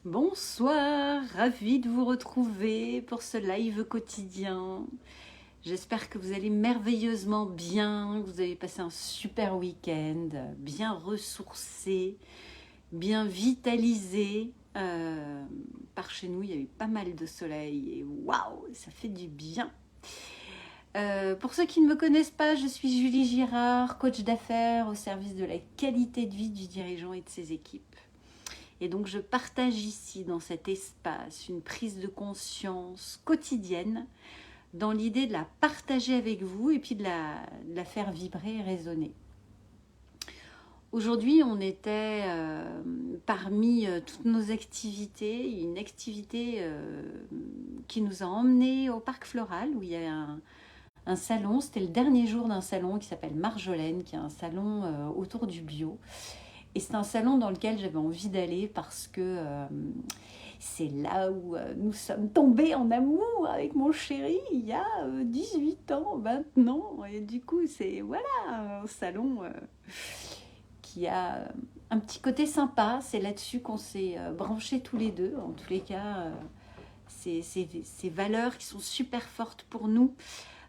Bonsoir, ravie de vous retrouver pour ce live quotidien. J'espère que vous allez merveilleusement bien, que vous avez passé un super week-end, bien ressourcé, bien vitalisé. Par chez nous, il y a eu pas mal de soleil et waouh, ça fait du bien. Pour ceux qui ne me connaissent pas, je suis Julie Girard, coach d'affaires au service de la qualité de vie du dirigeant et de ses équipes. Et donc je partage ici dans cet espace une prise de conscience quotidienne dans l'idée de la partager avec vous et puis de la faire vibrer et résonner. Aujourd'hui, on était parmi toutes nos activités, une activité qui nous a emmenés au Parc Floral où il y a un salon. C'était le dernier jour d'un salon qui s'appelle Marjolaine, qui est un salon autour du bio. Et c'est un salon dans lequel j'avais envie d'aller parce que c'est là où nous sommes tombés en amour avec mon chéri il y a 18 ans maintenant. Et du coup, c'est voilà, un salon qui a un petit côté sympa. C'est là-dessus qu'on s'est branchés tous les deux. En tous les cas, ces valeurs qui sont super fortes pour nous.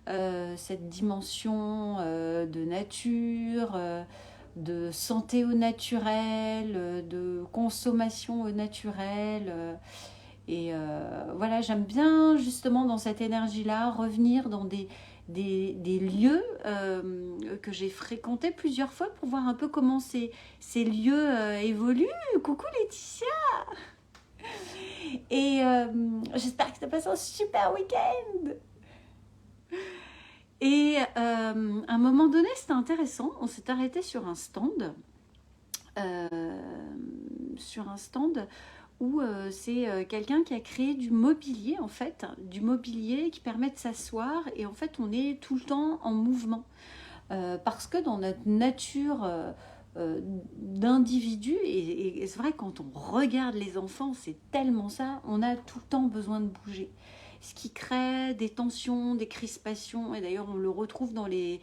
Cette dimension de nature, de santé au naturel, de consommation au naturel. Et voilà, j'aime bien justement dans cette énergie-là revenir dans des lieux que j'ai fréquentés plusieurs fois pour voir un peu comment ces lieux évoluent. Coucou Laetitia. Et j'espère que tu as passé un super week-end. Et à un moment donné, c'était intéressant. On s'est arrêté sur un stand où c'est quelqu'un qui a créé du mobilier, en fait, du mobilier qui permet de s'asseoir. Et en fait, on est tout le temps en mouvement. Parce que dans notre nature d'individu, et c'est vrai, quand on regarde les enfants, c'est tellement ça, on a tout le temps besoin de bouger. Ce qui crée des tensions, des crispations, et d'ailleurs on le retrouve dans les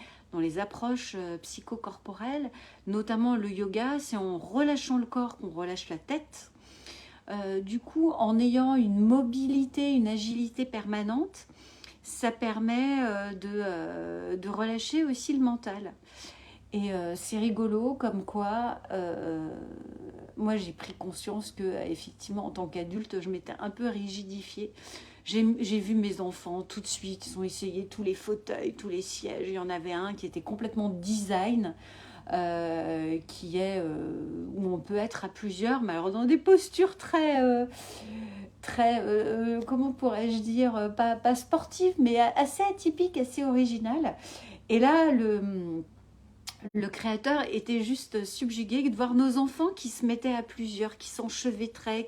approches psychocorporelles, notamment le yoga, c'est en relâchant le corps qu'on relâche la tête. Du coup, en ayant une mobilité, une agilité permanente, ça permet de relâcher aussi le mental. Et c'est rigolo comme quoi moi j'ai pris conscience que effectivement en tant qu'adulte je m'étais un peu rigidifiée. J'ai vu mes enfants tout de suite, ils ont essayé tous les fauteuils, tous les sièges. Il y en avait un qui était complètement design, qui est où on peut être à plusieurs, mais alors dans des postures très comment pourrais-je dire, pas sportives, mais assez atypiques, assez originales. Et là, le créateur était juste subjugué de voir nos enfants qui se mettaient à plusieurs, qui s'enchevêtraient,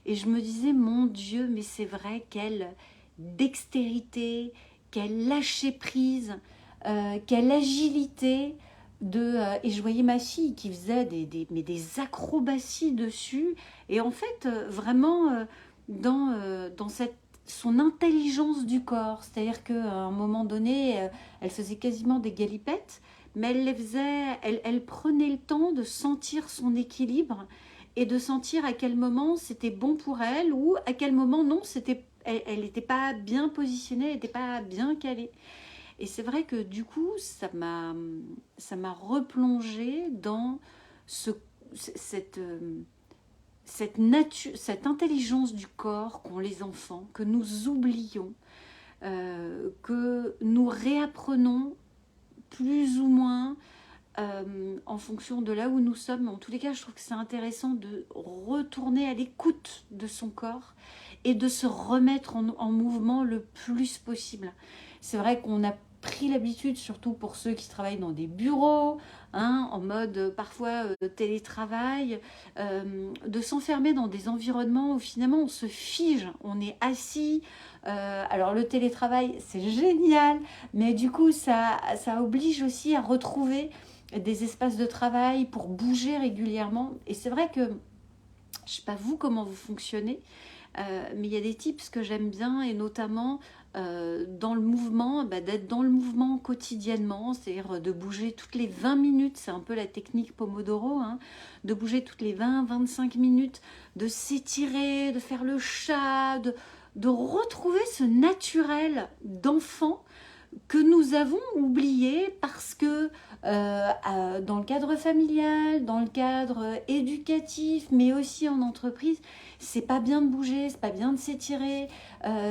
et je me disais, mon Dieu, mais c'est vrai, quelle dextérité, quelle lâcher prise, quelle agilité. Et je voyais ma fille qui faisait des acrobaties dessus. Et en fait, vraiment, dans son intelligence du corps. C'est-à-dire qu'à un moment donné, elle faisait quasiment des galipettes, mais elle prenait le temps de sentir son équilibre et de sentir à quel moment c'était bon pour elle ou à quel moment non, elle n'était pas bien positionnée, elle n'était pas bien calée. Et c'est vrai que du coup, ça m'a replongée dans ce, cette, cette intelligence du corps qu'ont les enfants, que nous oublions, que nous réapprenons plus ou moins en fonction de là où nous sommes. En tous les cas, je trouve que c'est intéressant de retourner à l'écoute de son corps et de se remettre en mouvement le plus possible. C'est vrai qu'on a pris l'habitude, surtout pour ceux qui travaillent dans des bureaux, en mode parfois télétravail, de s'enfermer dans des environnements où finalement on se fige, on est assis. Alors le télétravail, c'est génial, mais du coup ça oblige aussi à retrouver des espaces de travail pour bouger régulièrement. Et c'est vrai que, je ne sais pas vous comment vous fonctionnez, Mais il y a des tips que j'aime bien et notamment dans le mouvement, d'être dans le mouvement quotidiennement, c'est-à-dire de bouger toutes les 20 minutes, c'est un peu la technique Pomodoro, hein, de bouger toutes les 20-25 minutes, de s'étirer, de faire le chat, de retrouver ce naturel d'enfant que nous avons oublié parce que dans le cadre familial, dans le cadre éducatif, mais aussi en entreprise, c'est pas bien de bouger, c'est pas bien de s'étirer.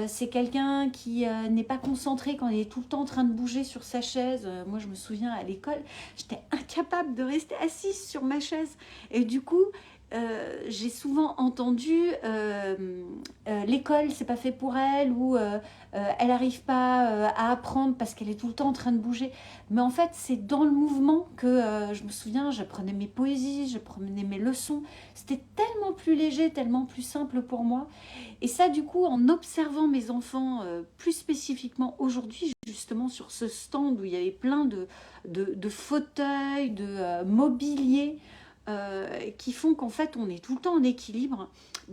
C'est quelqu'un qui n'est pas concentré quand il est tout le temps en train de bouger sur sa chaise. Moi, je me souviens à l'école, j'étais incapable de rester assise sur ma chaise. Et du coup, j'ai souvent entendu l'école c'est pas fait pour elle ou elle n'arrive pas à apprendre parce qu'elle est tout le temps en train de bouger, mais en fait c'est dans le mouvement que je me souviens, j'apprenais mes poésies, je prenais mes leçons, c'était tellement plus léger, tellement plus simple pour moi. Et ça du coup en observant mes enfants plus spécifiquement aujourd'hui justement sur ce stand où il y avait plein de fauteuils, de mobilier qui font qu'en fait on est tout le temps en équilibre,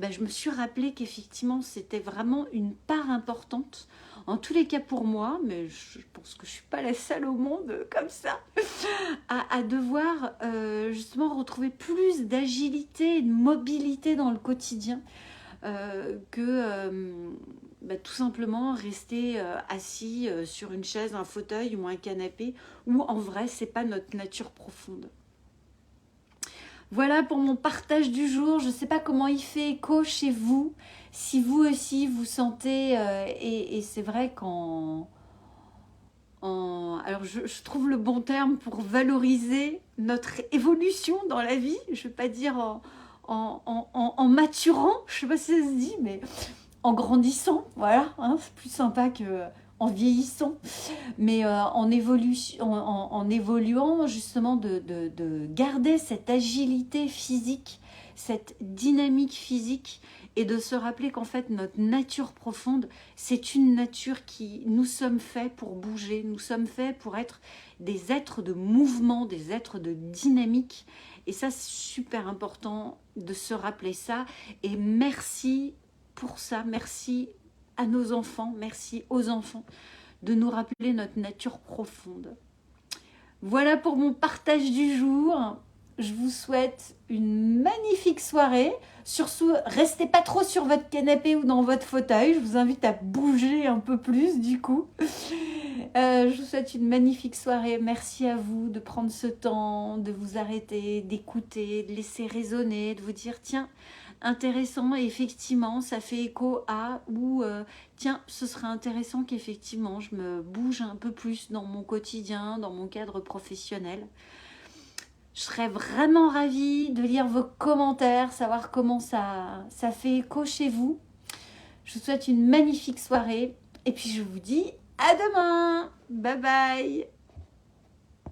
je me suis rappelé qu'effectivement c'était vraiment une part importante, en tous les cas pour moi, mais je pense que je suis pas la seule au monde comme ça, à devoir justement retrouver plus d'agilité et de mobilité dans le quotidien que tout simplement rester assis sur une chaise, un fauteuil ou un canapé, où en vrai c'est pas notre nature profonde. Voilà pour mon partage du jour. Je ne sais pas comment il fait écho chez vous, si vous aussi vous sentez, et c'est vrai alors je trouve le bon terme pour valoriser notre évolution dans la vie, je ne vais pas dire en maturant, je ne sais pas si ça se dit, mais en grandissant, voilà, hein, c'est plus sympa que en vieillissant, mais en évoluant justement de garder cette agilité physique, cette dynamique physique, et de se rappeler qu'en fait notre nature profonde, c'est une nature qui, nous sommes faits pour bouger, nous sommes faits pour être des êtres de mouvement, des êtres de dynamique, et ça c'est super important de se rappeler ça, et merci pour ça, merci à nos enfants, merci aux enfants de nous rappeler notre nature profonde. Voilà pour mon partage du jour. Je vous souhaite une magnifique soirée. Sur ce, restez pas trop sur votre canapé ou dans votre fauteuil. Je vous invite à bouger un peu plus du coup. Je vous souhaite une magnifique soirée. Merci à vous de prendre ce temps, de vous arrêter, d'écouter, de laisser résonner, de vous dire tiens, intéressant, et effectivement ça fait écho à, ou tiens, ce serait intéressant qu'effectivement je me bouge un peu plus dans mon quotidien, dans mon cadre professionnel. Je serais vraiment ravie de lire vos commentaires, savoir comment ça fait écho chez vous. Je vous souhaite une magnifique soirée et puis je vous dis à demain. Bye bye.